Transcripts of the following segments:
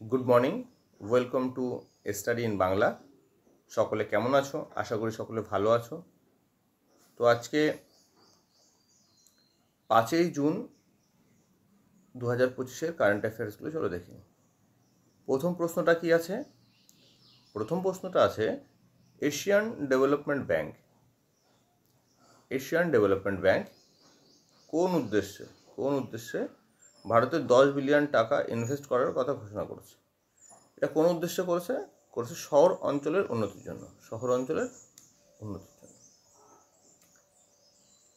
Good morning, welcome to study in Bangla. সকলে কেমন আছো? আশা করি সকলে ভালো আছো। তো আজকে 5ই জুন 2025-এর কারেন্ট অ্যাফেয়ার্সগুলো চলো দেখি। প্রথম প্রশ্নটা কি আছে? প্রথম প্রশ্নটা আছে Asian development bank. Asian development bank কোন উদ্দেশ্যে ভারতে 10 বিলিয়ন টাকা ইনভেস্ট করার কথা ঘোষণা করেছে? এটা কোন উদ্দেশ্যে করেছে শহর অঞ্চলের উন্নতির জন্য।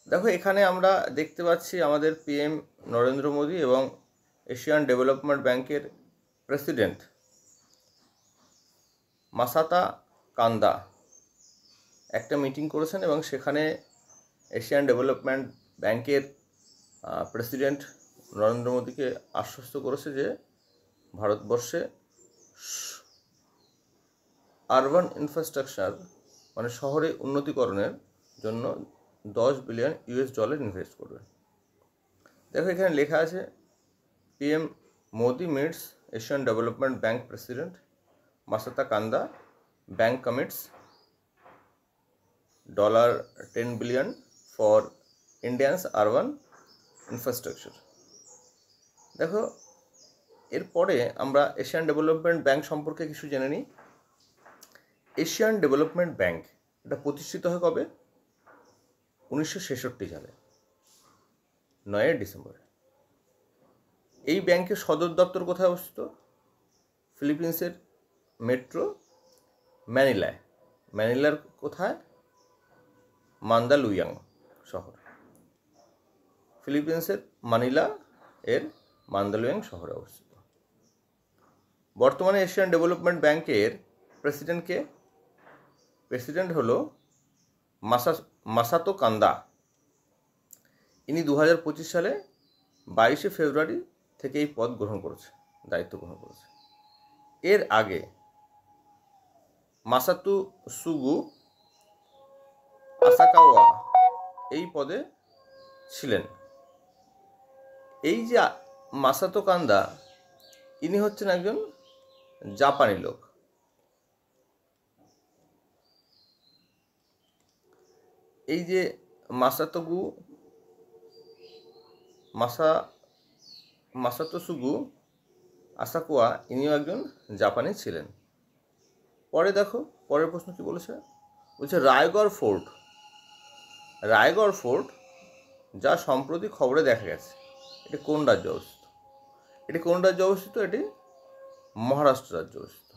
দেখো, এখানে আমরা দেখতে পাচ্ছি আমাদের পিএম নরেন্দ্র মোদী এবং এশিয়ান ডেভেলপমেন্ট ব্যাংকের প্রেসিডেন্ট মাসাতা কান্দা একটা মিটিং করেছেন এবং সেখানে এশিয়ান ডেভেলপমেন্ট ব্যাংকের প্রেসিডেন্ট নরেন্দ্র মোদীকে আশ্বস্ত করেছে যে ভারতবর্ষে আরবান ইনফ্রাস্ট্রাকচার মানে শহরে উন্নতিকরণের জন্য 10 বিলিয়ন ইউএস ডলার ইনভেস্ট করবে। দেখো, এখানে লেখা আছে PM Modi meets Asian development bank president Masato Kanda, bank commits $10 billion for Indians urban infrastructure. দেখো, এরপরে আমরা এশিয়ান ডেভেলপমেন্ট ব্যাংক সম্পর্কে কিছু জেনে নিই। এশিয়ান ডেভেলপমেন্ট ব্যাংক এটা প্রতিষ্ঠিত হয় কবে? 1966 সালে 9 ডিসেম্বরে। এই ব্যাংকের সদর দপ্তর কোথায় অবস্থিত? ফিলিপিন্সের মেট্রো ম্যানিলায়। ম্যানিলার কোথায়? মান্দালুইয়াং শহর। ফিলিপিন্সের মানিলা এর মান্দালুইয়াং শহরে অবস্থিত। বর্তমানে এশিয়ান ডেভেলপমেন্ট ব্যাংকের প্রেসিডেন্ট হলো মাসাতো কান্দা। ইনি 2025 সালে 22 ফেব্রুয়ারি থেকে এই দায়িত্ব গ্রহণ করেছে। এর আগে মাসাতো সুগু আসাকাওয়া এই পদে ছিলেন। এই যে মাসাতো কান্দা, ইনি হচ্ছেন একজন জাপানি লোক। এই যে মাসাতো সুগু আসাকাওয়া, ইনিও একজন জাপানি ছিলেন। পরে দেখো, পরের প্রশ্ন কি বলছে রায়গড় ফোর্ট যা সম্প্রতি খবরে দেখা গেছে, এটি কোন রাজ্যে অবস্থিত? এটি মহারাষ্ট্র রাজ্যে অবস্থিত।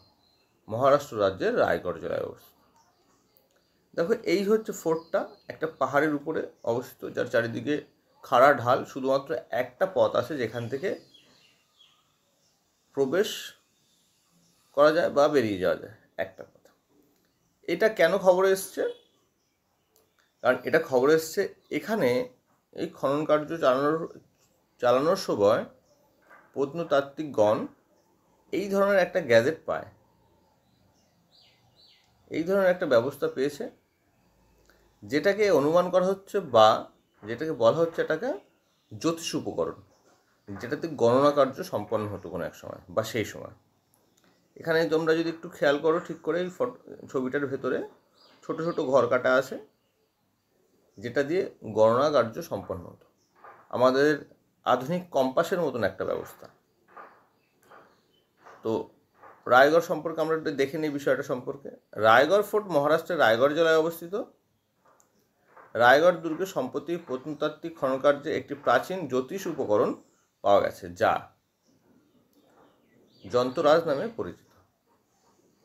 মহারাষ্ট্র রাজ্যের রায়গড় জেলায় অবস্থিত। দেখো, এই হচ্ছে ফোর্টটা একটা পাহাড়ের উপরে অবস্থিত, যার চারিদিকে খাড়া ঢাল। শুধুমাত্র একটা পথ আছে যেখান থেকে প্রবেশ করা যায় বা বেরিয়ে যাওয়া যায়, একটা পথ। এটা কেন খবরে এসছে? কারণ এটা খবরে এসছে এখানে এই খনন কার্য চালানোর সময় প্রত্নতাত্ত্বিকগণ এই ধরনের একটা গ্যাজেট পায়, এই ধরনের একটা ব্যবস্থা পেয়েছে, যেটাকে অনুমান করা হচ্ছে বা যেটাকে বলা হচ্ছে এটাকে জ্যোতিষ উপকরণ, যেটাতে গণনা কার্য সম্পন্ন হতো কোনো এক সময় বা সেই সময়। এখানে তোমরা যদি একটু খেয়াল করো ঠিক করে, এই ছবিটার ভেতরে ছোট ছোট ঘর কাটা আছে, যেটা দিয়ে গণনা কার্য সম্পন্ন হতো। আমাদের আধুনিক কম্পাসের মতন একটা ব্যবস্থা। তো রায়গড় সম্পর্কে আমরা একটু দেখে নিই বিষয়টা সম্পর্কে। রায়গড় ফোর্ট মহারাষ্ট্রের রায়গড় জেলায় অবস্থিত। রায়গড় দুর্গে সম্প্রতি প্রত্নতাত্ত্বিক খননকার্যে একটি প্রাচীন জ্যোতিষ উপকরণ পাওয়া গেছে, যা যন্ত্ররাজ নামে পরিচিত।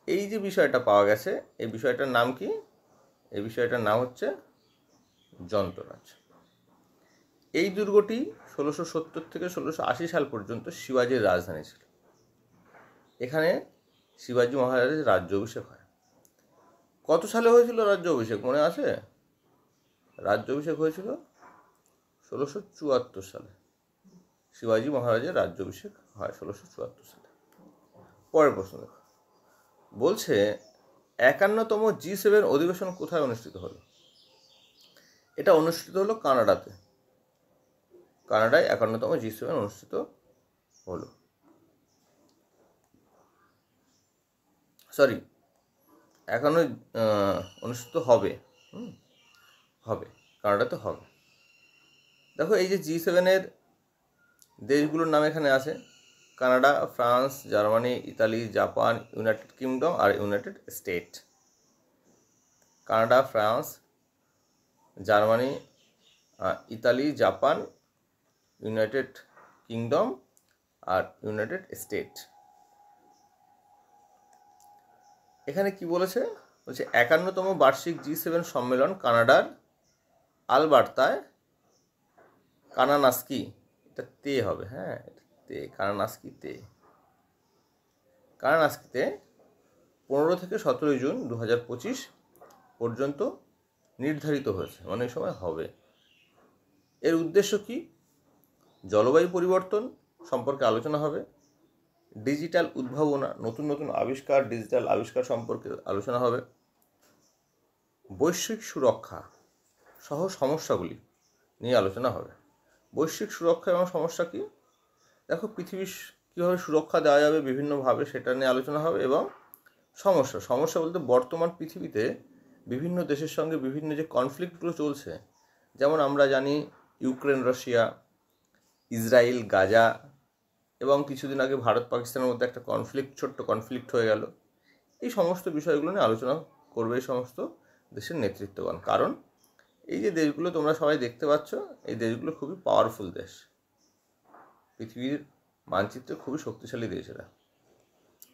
এই যে বিষয়টা পাওয়া গেছে, এই বিষয়টার নাম কি? এই বিষয়টার নাম হচ্ছে যন্ত্ররাজ। এই দুর্গটি 1670 থেকে 1680 সাল পর্যন্ত শিবাজির রাজধানী ছিল। এখানে শিবাজি মহারাজের রাজ্যাভিষেক হয়। কত সালে হয়েছিল রাজ্যাভিষেক মনে আছে? রাজ্যাভিষেক হয়েছিল 1674 সালে। শিবাজি মহারাজের রাজ্যাভিষেক হয় 1674 সালে। পরের প্রশ্ন দেখো, বলছে 51তম G7 অধিবেশন কোথায় অনুষ্ঠিত হলো? এটা অনুষ্ঠিত হলো কানাডাতে। কানাডায় 51তম G7 অনুষ্ঠিত হলো। সরি, এখনও অনুষ্ঠিত হবে, হবে, কানাডাতে হবে। দেখো এই যে G7-এর দেশগুলোর নাম এখানে আছে: Canada, France, Germany, Italy, Japan, United Kingdom আর United State. Canada, France, Germany, Italy, Japan, United Kingdom আর ইউনাইটেড স্টেট। এখানে কি বলেছে? বলছে 51তম বার্ষিক G7 সম্মেলন কানাডার আলবার্তায় কানানাস্কি, এটা তে হবে, হ্যাঁ তে, কানানাস্কিতে, কানানাস্কিতে 15 থেকে 17 জুন 2025 পর্যন্ত নির্ধারিত হয়েছে, মানে এই সময় হবে। এর উদ্দেশ্য কি? জলবায়ু পরিবর্তন সম্পর্কে আলোচনা হবে, ডিজিটাল উদ্ভাবনা, নতুন নতুন আবিষ্কার, ডিজিটাল আবিষ্কার সম্পর্কে আলোচনা হবে, বৈশ্বিক সুরক্ষা সহ সমস্যাগুলি নিয়ে আলোচনা হবে। বৈশ্বিক সুরক্ষা এবং সমস্যা কি? দেখো পৃথিবীর কীভাবে সুরক্ষা দেওয়া যাবে বিভিন্নভাবে, সেটা নিয়ে আলোচনা হবে। এবং সমস্যা বলতে বর্তমান পৃথিবীতে বিভিন্ন দেশের সঙ্গে বিভিন্ন যে কনফ্লিক্টগুলো চলছে, যেমন আমরা জানি ইউক্রেন, রাশিয়া, ইসরায়েল, গাজা, এবং কিছুদিন আগে ভারত পাকিস্তানের মধ্যে একটা ছোট্ট কনফ্লিক্ট হয়ে গেল। এই সমস্ত বিষয়গুলো নিয়ে আলোচনা করবে এই সমস্ত দেশের নেতৃত্বগণ। কারণ এই যে দেশগুলো তোমরা সবাই দেখতে পাচ্ছ, এই দেশগুলো খুবই পাওয়ারফুল দেশ, পৃথিবীর মানচিত্রে খুবই শক্তিশালী দেশ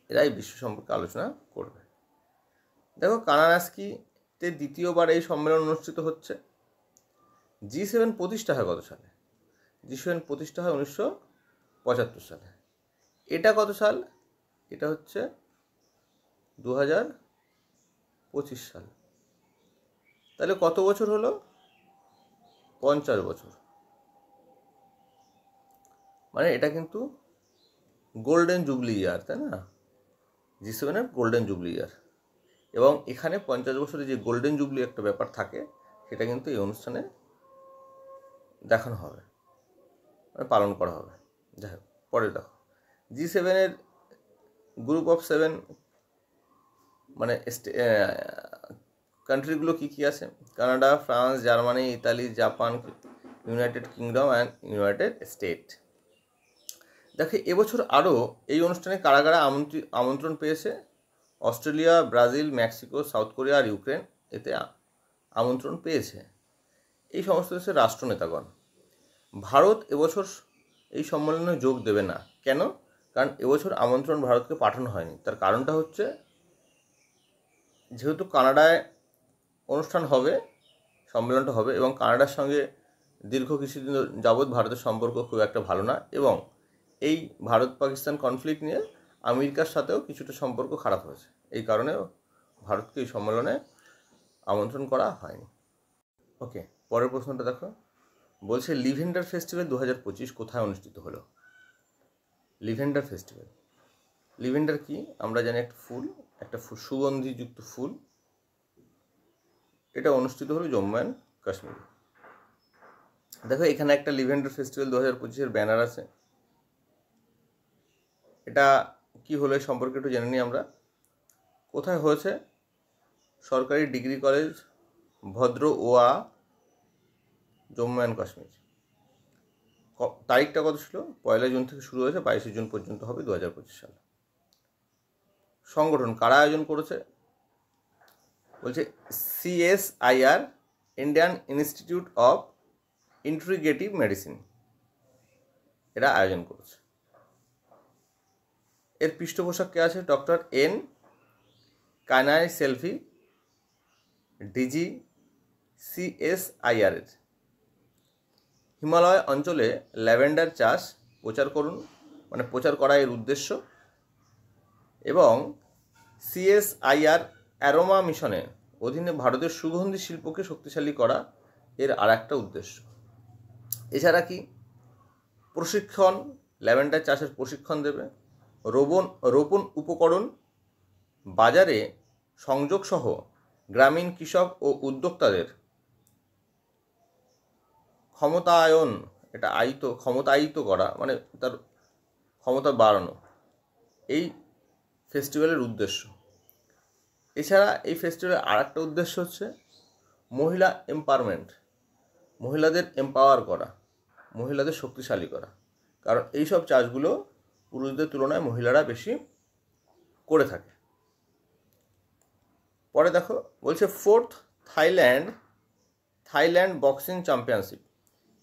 এরা এই বিশ্ব সম্পর্কে আলোচনা করবে। দেখো কানানাস্কিতে দ্বিতীয়বার এই সম্মেলন অনুষ্ঠিত হচ্ছে। G7 প্রতিষ্ঠা হয় কত সালে? G7 প্রতিষ্ঠা হয় 1975 সালে। এটা কত সাল? এটা হচ্ছে 2025 সাল। তাহলে কত বছর হলো? 50 বছর। মানে এটা কিন্তু গোল্ডেন জুবলি ইয়ার, তাই না? G7-এর গোল্ডেন জুবলি ইয়ার। এবং এখানে 50 বছরে যে গোল্ডেন জুবলি একটা ব্যাপার থাকে, সেটা কিন্তু এই অনুষ্ঠানে দেখানো হবে, মানে পালন করা হবে। যাই হোক, পরে দেখো G7-এর গ্রুপ অফ 7 মানে কান্ট্রিগুলো কী কী আছে? Canada, France, Germany, Italy, Japan, United Kingdom and United State. দেখো এবছর আরও এই অনুষ্ঠানে কারা কারা আমন্ত্রণ পেয়েছে? Australia, Brazil, Mexico, South Korea আর ইউক্রেন এতে আমন্ত্রণ পেয়েছে। এই সমস্ত দেশের রাষ্ট্রনেতাগণ। ভারত এবছর এই সম্মেলনে যোগ দেবে না। কেন? কারণ এবছর আমন্ত্রণ ভারতকে পাঠানো হয়নি। তার কারণটা হচ্ছে, যেহেতু কানাডায় অনুষ্ঠান হবে, সম্মেলনটা হবে, এবং কানাডার সঙ্গে দীর্ঘ কিছুদিন যাবৎ ভারতের সম্পর্ক খুব একটা ভালো না, এবং এই ভারত পাকিস্তান কনফ্লিক্ট নিয়ে আমেরিকার সাথেও কিছুটা সম্পর্ক খারাপ হয়েছে। এই কারণে ভারতকে এই সম্মেলনে আমন্ত্রণ করা হয়নি। ওকে, পরের প্রশ্নটা দেখো। বলছে লিভেন্ডার ফেস্টিভ্যাল 2025 কোথায় অনুষ্ঠিত হলো? লিভেন্ডার ফেস্টিভ্যাল, লিভেন্ডার কি? আমরা জানি একটা সুগন্ধিযুক্ত ফুল। এটা অনুষ্ঠিত হলো জম্মু অ্যান্ড কাশ্মীরে। দেখো এখানে একটা লিভেন্ডার ফেস্টিভ্যাল 2025-এর ব্যানার আছে। এটা কি হলো এই সম্পর্কে একটু জেনে নিই আমরা। কোথায় হয়েছে? সরকারি degree college, Bhaderwah, Jammu and Kashmir. তারিখটা কত ছিল? 1 জুন থেকে শুরু হয়েছে, 22 জুন পর্যন্ত হবে 2025 সালে। সংগঠন কারা আয়োজন করেছে? বলছে CSIR, Indian Institute of Integrative Medicine, এরা আয়োজন করেছে। এর পৃষ্ঠপোষক কে আছে? ডক্টর N কানাইসেলভি, ডিজি CSIR-এর। হিমালয় অঞ্চলে ল্যাভেন্ডার চাষ প্রচার করা এর উদ্দেশ্য, এবং CSIR অ্যারোমা মিশনের অধীনে ভারতের সুগন্ধি শিল্পকে শক্তিশালী করা এর আর একটা উদ্দেশ্য। এছাড়া কি? প্রশিক্ষণ, ল্যাভেন্ডার চাষের প্রশিক্ষণ দেবে, রোপণ উপকরণ বাজারে সংযোগ সহ গ্রামীণ কৃষক ও উদ্যোক্তাদের ক্ষমতায়িত করা, মানে তার ক্ষমতা বাড়ানো, এই ফেস্টিভ্যালের উদ্দেশ্য। এছাড়া এই ফেস্টিভ্যালের আর একটা উদ্দেশ্য হচ্ছে মহিলা এম্পাওয়ারমেন্ট, মহিলাদের এম্পাওয়ার করা, মহিলাদের শক্তিশালী করা। কারণ এই সব চাষগুলো পুরুষদের তুলনায় মহিলারা বেশি করে থাকে। পরে দেখো বলছে ফোর্থ থাইল্যান্ড বক্সিং চ্যাম্পিয়নশিপ।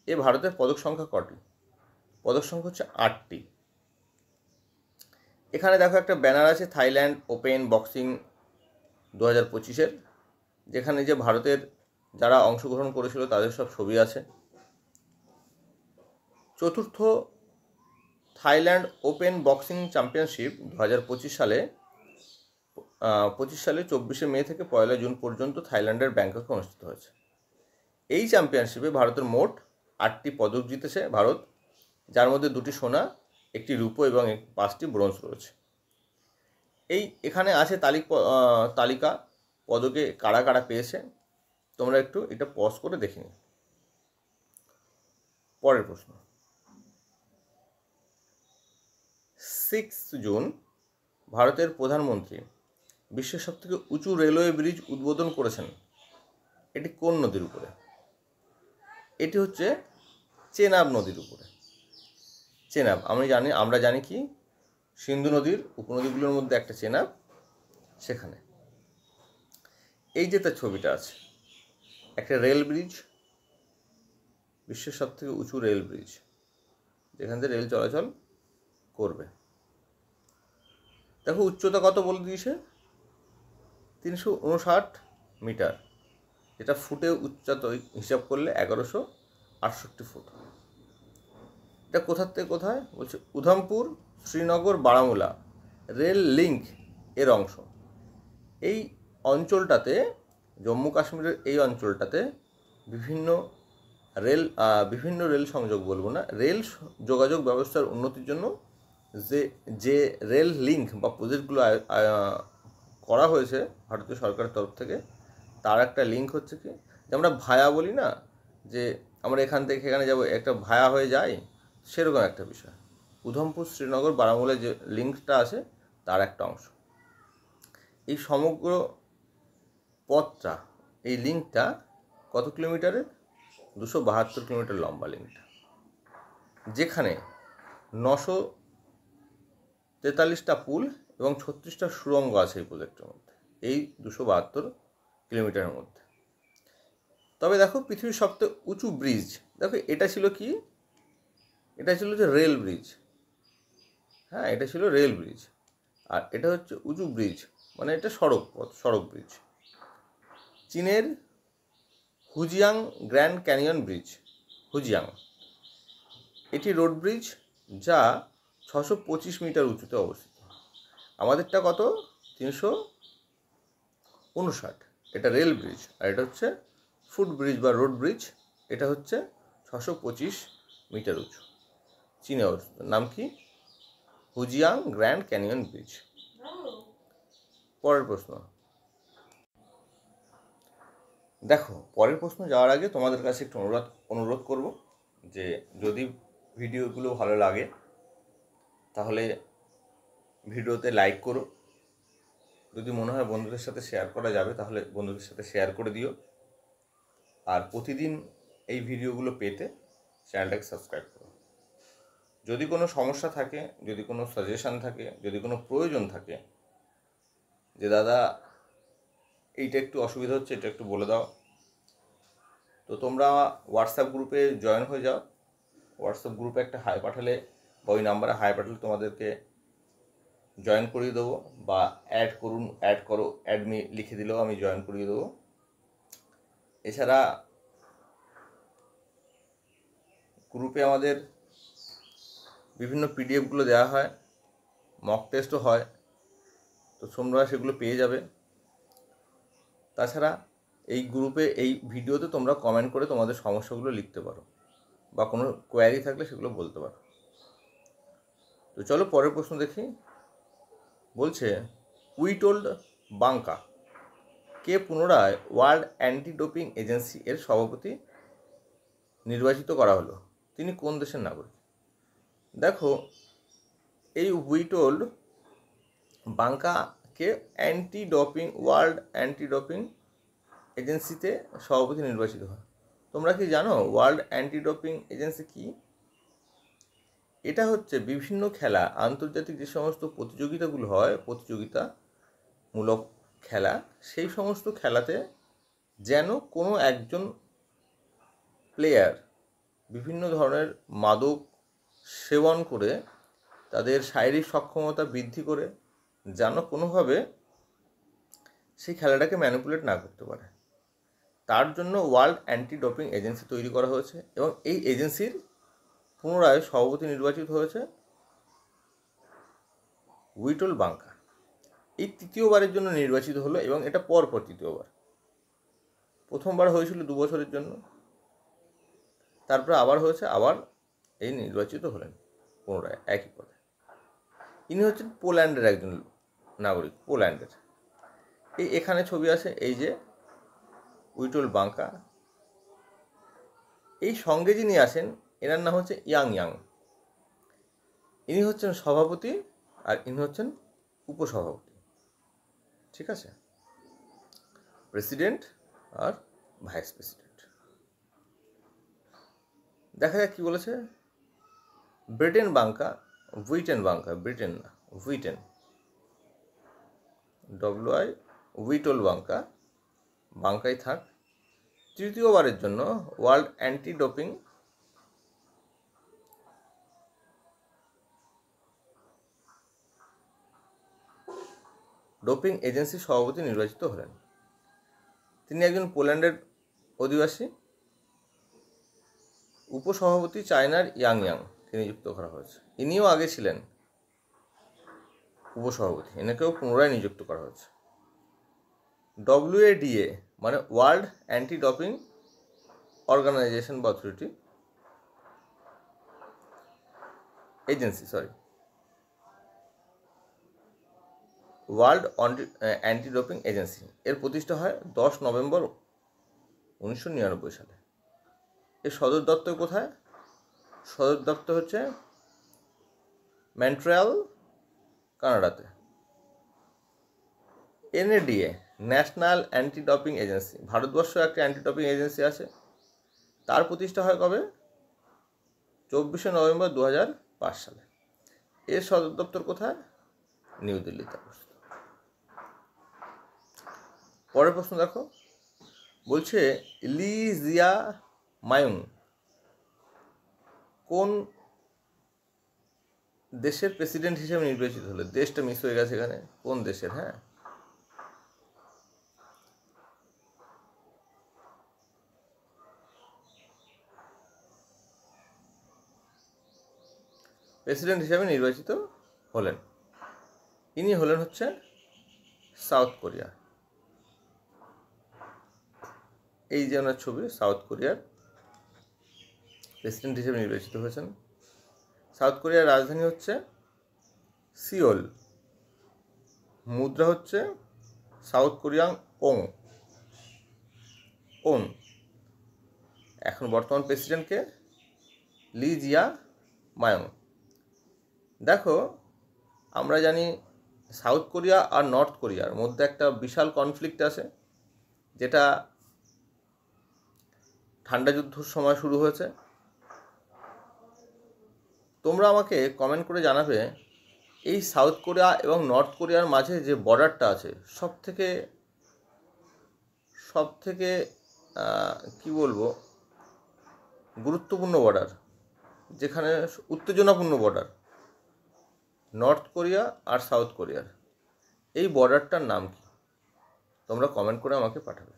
এ ভারতের পদক সংখ্যা কটি? পদক সংখ্যা হচ্ছে 8টি। এখানে দেখো একটা ব্যানার আছে থাইল্যান্ড ওপেন বক্সিং 2025-এর, যেখানে যে ভারতের যারা অংশগ্রহণ করেছিল তাদের সব ছবি আছে। চতুর্থ থাইল্যান্ড ওপেন বক্সিং চ্যাম্পিয়নশিপ 2025 সালে 24শে মে থেকে 1 জুন পর্যন্ত থাইল্যান্ডের ব্যাংককে অনুষ্ঠিত হয়েছে। এই চ্যাম্পিয়নশিপে ভারতের মোট 8টি পদক জিতেছে ভারত, যার মধ্যে 2টি সোনা, 1টি রূপো এবং 5টি ব্রোঞ্জ রয়েছে। এখানে আছে তালিকা পদকে কারা কারা পেয়েছে। তোমরা একটু এটা পজ করে দেখে নিও। পরের প্রশ্ন, 6 জুন ভারতের প্রধানমন্ত্রী বিশ্বের সবথেকে উঁচু রেলওয়ে ব্রিজ উদ্বোধন করেছেন। এটি কোন নদীর উপরে? এটি হচ্ছে চেনাব নদীর উপরে। চেনাব আমরা জানি কি সিন্ধু নদীর উপনদীগুলোর মধ্যে একটা চেনাব, সেখানে। এই যে তার ছবিটা আছে, একটা রেল ব্রিজ, বিশ্বের সবথেকে উঁচু রেল ব্রিজ, যেখান থেকে রেল চলাচল করবে। দেখো উচ্চতা কত বলে দিয়েছে, 359 মিটার, যেটা ফুটে উচ্চতা হিসাব করলে 1168 ফুট। এটা কোথার থেকে কোথায় বলছে? উধমপুর, শ্রীনগর, বারামুলা রেল লিঙ্ক এর অংশ। এই অঞ্চলটাতে, জম্মু কাশ্মীরের এই অঞ্চলটাতে বিভিন্ন রেল সংযোগ বলবো না, রেল যোগাযোগ ব্যবস্থার উন্নতির জন্য যে রেল লিঙ্ক বা প্রজেক্টগুলো করা হয়েছে ভারতীয় সরকারের তরফ থেকে, তার একটা লিঙ্ক হচ্ছে কি, যে আমরা ভায়া বলি না, যে আমরা এখান থেকে এখানে যাব, একটা ভায়া হয়ে যাই, সেরকম একটা বিষয়। উধমপুর, শ্রীনগর, বারামুলা যে লিঙ্কটা আছে তার একটা অংশ। এই সমগ্র পথটা, এই লিঙ্কটা কত কিলোমিটারের? 272 কিলোমিটার লম্বা লিঙ্কটা, যেখানে 943টা পুল এবং 36টা সুড়ঙ্গ আছে এই প্রজেক্টের মধ্যে, এই 272 কিলোমিটারের মধ্যে। তবে দেখো পৃথিবীর সবথেকে উঁচু ব্রিজ, দেখো এটা ছিল কি, এটা ছিল যে রেল ব্রিজ। হ্যাঁ, এটা ছিল রেল ব্রিজ, আর এটা হচ্ছে উঁচু ব্রিজ, মানে এটা সড়ক ব্রিজ। চীনের হুজিয়াং গ্র্যান্ড ক্যানিয়ন ব্রিজ, হুজিয়াং, এটি রোড ব্রিজ যা 625 মিটার উঁচুতে অবস্থিত। আমাদেরটা কত? 359। এটা রেল ব্রিজ, আর এটা হচ্ছে ফুট ব্রিজ বা রোড ব্রিজ, এটা হচ্ছে 625 মিটার উঁচু। চীনে অবস্থিত। নাম কি? হুজিয়াং গ্র্যান্ড ক্যানিয়ন ব্রিজ। পরের প্রশ্ন দেখো, পরের প্রশ্ন যাওয়ার আগে তোমাদের কাছে একটু অনুরোধ করব, যে যদি ভিডিওগুলো ভালো লাগে তাহলে ভিডিওতে লাইক করো, যদি মনে হয় বন্ধুদের সাথে শেয়ার করা যাবে তাহলে বন্ধুদের সাথে শেয়ার করে দিও, আর প্রতিদিন এই ভিডিওগুলো পেতে চ্যানেলটাকে সাবস্ক্রাইব করো। যদি কোনো সমস্যা থাকে, যদি কোনো সাজেশান থাকে, যদি কোনো প্রয়োজন থাকে, যে দাদা এইটা একটু অসুবিধা হচ্ছে, এটা একটু বলে দাও, তো তোমরা হোয়াটসঅ্যাপ গ্রুপে জয়েন হয়ে যাও। হোয়াটসঅ্যাপ গ্রুপে একটা হাই পাঠালে বা ওই নাম্বারে হাই পাঠালে তোমাদেরকে জয়েন করিয়ে দেবো, বা অ্যাড মি লিখে দিলেও আমি জয়েন করিয়ে দেবো। এছাড়া গ্রুপে আমাদের বিভিন্ন পিডিএফগুলো দেওয়া হয়, মক টেস্টও হয়, তো তোমরা সেগুলো পেয়ে যাবে। তাছাড়া এই গ্রুপে, এই ভিডিওতে তোমরা কমেন্ট করে তোমাদের সমস্যাগুলো লিখতে পারো, বা কোনো কোয়ারি থাকলে সেগুলো বলতে পারো। তো চলো পরের প্রশ্ন দেখি। বলছে উইটোল্ড বাঙ্কা কে পুনরায় ওয়ার্ল্ড অ্যান্টি ডোপিং এজেন্সি এর সভাপতি নির্বাচিত করা হলো? তিনি কোন দেশের নাগরিক? দেখো, এই উইটোল্ড বাঙ্কা কে ওয়ার্ল্ড অ্যান্টি ডোপিং এজেন্সিতে সভাপতি নির্বাচিত হয়। তোমরা কি জানো ওয়ার্ল্ড অ্যান্টি ডোপিং এজেন্সি কি? এটা হচ্ছে বিভিন্ন খেলা, আন্তর্জাতিক যে সমস্ত প্রতিযোগিতাগুলো হয়, প্রতিযোগিতামূলক খেলা, সেই সমস্ত খেলাতে যেন কোনো একজন প্লেয়ার বিভিন্ন ধরনের মাদক সেবন করে তাদের শারীরিক সক্ষমতা বৃদ্ধি করে যেন কোনোভাবে সেই খেলাটাকে ম্যানিপুলেট না করতে পারে, তার জন্য ওয়ার্ল্ড অ্যান্টি ডোপিং এজেন্সি তৈরি করা হয়েছে। এবং এই এজেন্সির পুনরায় সভাপতি নির্বাচিত হয়েছে উইটল বাঙ্কা। এই তৃতীয়বারের জন্য নির্বাচিত হলো এবং এটা পরপর তৃতীয়বার। প্রথমবার হয়েছিল 2 বছরের জন্য, তারপরে আবার হয়েছে, আবার এই নির্বাচিত হলেন পুনরায় একই পদে। ইনি হচ্ছেন পোল্যান্ডের একজন নাগরিক, পোল্যান্ডের। এখানে ছবি আছে, এই যে উইটল বাঙ্কা। এই সঙ্গে যিনি আছেন এনার নাম হচ্ছে ইয়াং ইয়াং। ইনি হচ্ছেন সভাপতি আর ইনি হচ্ছেন উপসভাপতি। ঠিক আছে, প্রেসিডেন্ট আর ভাইস প্রেসিডেন্ট। দেখা যাক কি বলেছে। উইটেন বাঙ্কা, ব্রিটেন না, উইটেন, উইটল বাঙ্কা, বাঙ্কাই থাক, তৃতীয়বারের জন্য ওয়ার্ল্ড অ্যান্টি ডোপিং এজেন্সির সভাপতি নির্বাচিত হলেন। তিনি একজন পোল্যান্ডের অধিবাসী। উপসভাপতি চায়নার ইয়াং ইয়াংকে নিযুক্ত করা হয়েছে। ইনিও আগে ছিলেন উপসভাপতি, এনাকেও পুনরায় নিযুক্ত করা হয়েছে। WADA মানে ওয়ার্ল্ড অ্যান্টি ডোপিং অর্গানাইজেশন বা authority agency, world anti doping agency এর প্রতিষ্ঠা হয় 10 নভেম্বর 1999 সালে। এর সদর দপ্তর কোথায়? সদর দপ্তর হচ্ছে মন্ট্রিয়াল, কানাডাতে। NADA national anti doping agency, Bharatvarsha একটা অ্যান্টি ডোপিং এজেন্সি আছে, তার প্রতিষ্ঠা হয় কবে? 24 নভেম্বর 2005 সালে। এর সদর দপ্তর কোথায়? নিউ দিল্লিতে অবস্থিত। পরের প্রশ্ন দেখো, বলছে লি জিয়া মায়ুং কোন দেশের প্রেসিডেন্ট হিসেবে নির্বাচিত হলো? দেশটা মিস হয়ে গেছে এখানে, কোন দেশের? হ্যাঁ, প্রেসিডেন্ট হিসেবে নির্বাচিত হলেন, ইনি হলেন হচ্ছে সাউথ কোরিয়া। এই যে ওনার ছবি, সাউথ কোরিয়ার প্রেসিডেন্ট হিসেবে নির্বাচিত হয়েছেন। সাউথ কোরিয়ার রাজধানী হচ্ছে সিওল, মুদ্রা হচ্ছে সাউথ কোরিয়ান ওন। এখন বর্তমান প্রেসিডেন্টকে লি জিয়া মায়ং। দেখো, আমরা জানি সাউথ কোরিয়া আর নর্থ কোরিয়ার মধ্যে একটা বিশাল কনফ্লিক্ট আছে, যেটা ঠান্ডা যুদ্ধর সময় শুরু হয়েছে। তোমরা আমাকে কমেন্ট করে জানাবে এই সাউথ কোরিয়া এবং নর্থ কোরিয়ার মাঝে যে বর্ডারটা আছে, সব থেকে কি বলবো, গুরুত্বপূর্ণ বর্ডার, যেখানে উত্তেজনাপূর্ণ বর্ডার, নর্থ কোরিয়া আর সাউথ কোরিয়ার, এই বর্ডারটার নাম কি? তোমরা কমেন্ট করে আমাকে পাঠাবে।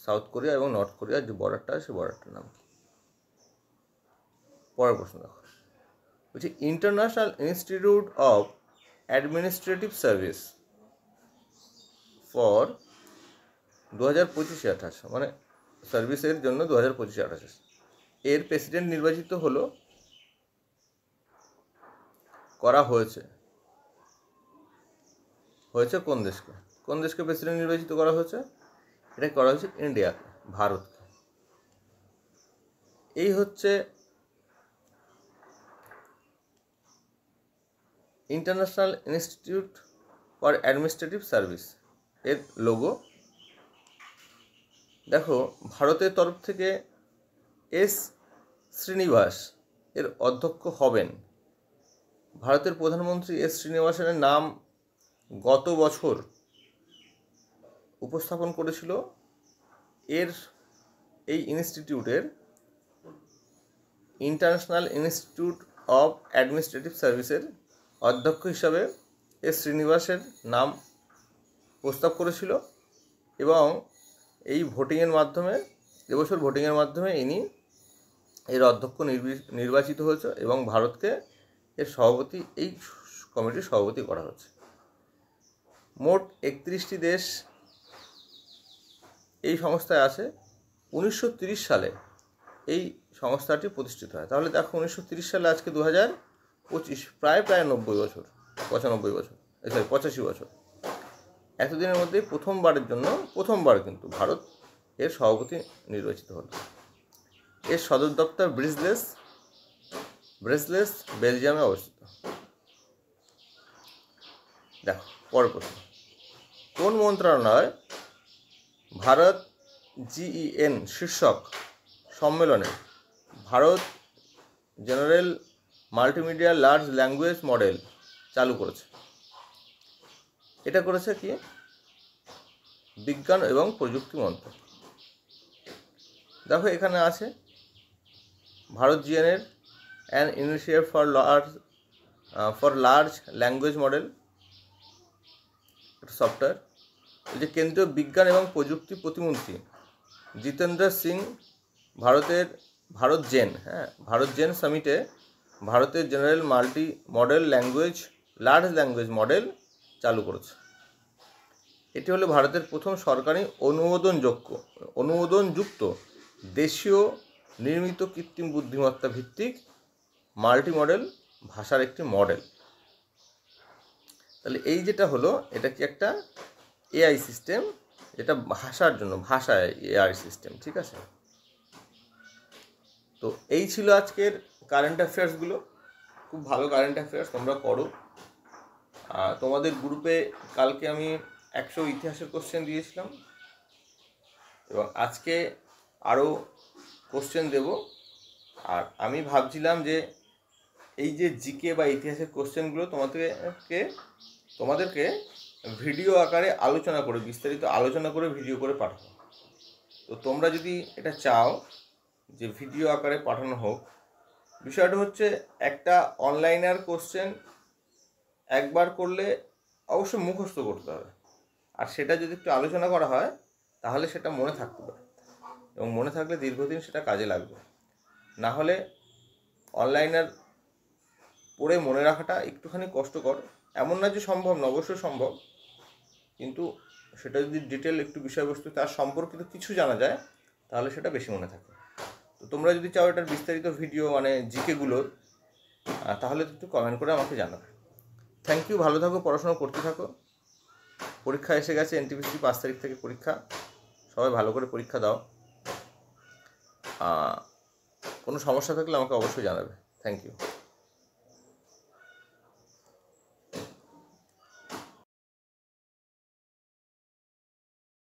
সাউথ কোরিয়া এবং নর্থ কোরিয়ার যে বর্ডারটা আছে, সেই বর্ডারটার নাম কি? পরের প্রশ্ন দেখো, বলছি international institute of administrative service for 2025-28, মানে সার্ভিসের জন্য 2025-28, এর প্রেসিডেন্ট নির্বাচিত করা হয়েছে কোন দেশকে প্রেসিডেন্ট নির্বাচিত করা হয়েছে? এটা করা হয়েছে ইন্ডিয়াকে, ভারতকে। এই হচ্ছে international institute for administrative service এর লোগো। দেখো, ভারতের তরফ থেকে এস শ্রীনিবাস এর অধ্যক্ষ হবেন। ভারতের প্রধানমন্ত্রী এস শ্রীনিবাসনের নাম গত বছর উপস্থাপন করেছিল এই ইনস্টিটিউটের ইন্টারন্যাশনাল ইনস্টিটিউট অফ অ্যাডমিনিস্ট্রেটিভ সার্ভিসের অধ্যক্ষ হিসাবে এস শ্রীনিবাসের নাম প্রস্তাব করেছিল এবং এই ভোটিংয়ের মাধ্যমে, এবছর ভোটিংয়ের মাধ্যমে ইনি এর অধ্যক্ষ নির্বাচিত হয়েছে এবং ভারতকে এর সভাপতি, এই কমিটির সভাপতি করা হচ্ছে। মোট 31টি দেশ এই সংস্থায় আছে। 1930 সালে এই সংস্থাটি প্রতিষ্ঠিত হয়। তাহলে দেখো, 1930 সালে আজকে 2025, প্রায় 90 বছর, 95 বছর, 85 বছর। এতদিনের মধ্যেই প্রথমবার কিন্তু ভারত এর সভাপতি নির্বাচিত হল। এর সদর দপ্তর ব্রেসলেস, বেলজিয়ামে অবস্থিত। দেখো, পরের প্রশ্ন, কোন মন্ত্রণালয় ভারত GEN শীর্ষক সম্মেলনে Bharat general multimedia large language model চালু করেছে? এটা করেছে কি? বিজ্ঞান এবং প্রযুক্তি মন্ত্রক। দেখো, এখানে আছে ভারত জিএনের an initiative for large language model, একটা সফটওয়্যার। যে কেন্দ্রীয় বিজ্ঞান এবং প্রযুক্তি প্রতিমন্ত্রী জিতেন্দ্র সিং ভারত জেন সামিটে ভারতের general multi model large language model চালু করেছে। এটি হলো ভারতের প্রথম সরকারি অনুমোদনযুক্ত দেশীয় নির্মিত কৃত্রিম বুদ্ধিমত্তা ভিত্তিক মাল্টি মডেল ভাষার একটি মডেল। তাহলে এই যেটা হলো, এটা কি একটা এআই সিস্টেম, এটা ভাষায় এআই সিস্টেম, ঠিক আছে? তো এই ছিল আজকের কারেন্ট অ্যাফেয়ার্সগুলো। খুব ভালো কারেন্ট অ্যাফেয়ার্স, তোমরা করো। তোমাদের গ্রুপে কালকে আমি 100 ইতিহাসের কোশ্চেন দিয়েছিলাম এবং আজকে আরও কোশ্চেন দেব। আর আমি ভাবছিলাম যে এই যে জিকে বা ইতিহাসের কোশ্চেনগুলো তোমাদেরকে ভিডিও আকারে বিস্তারিত আলোচনা করে ভিডিও করে পাঠাবো। তো তোমরা যদি এটা চাও যে ভিডিও আকারে পাঠানো হোক, বিষয়টা হচ্ছে একটা অনলাইনের কোশ্চেন একবার করলে অবশ্যই মুখস্থ করতে হবে, আর সেটা যদি একটু আলোচনা করা হয় তাহলে সেটা মনে থাকতে পারে এবং মনে থাকলে দীর্ঘদিন সেটা কাজে লাগবে। না হলে অনলাইনের পড়ে মনে রাখাটা একটুখানি কষ্টকর। এমন না যে সম্ভব না, অবশ্যই সম্ভব, কিন্তু সেটা যদি ডিটেল একটু বিষয়বস্তু তার সম্পর্কিত কিছু জানা যায় তাহলে সেটা বেশি মনে থাকে। তো তোমরা যদি চাও এটার বিস্তারিত ভিডিও জিকেগুলোর, তাহলে একটু কমেন্ট করে আমাকে জানাবে। থ্যাংক ইউ, ভালো থাকো, পড়াশোনা করতে থাকো। পরীক্ষা এসে গেছে, NTPC 5 তারিখ থেকে পরীক্ষা, সবাই ভালো করে পরীক্ষা দাও। কোনো সমস্যা থাকলে আমাকে অবশ্যই জানাবে। Thank you.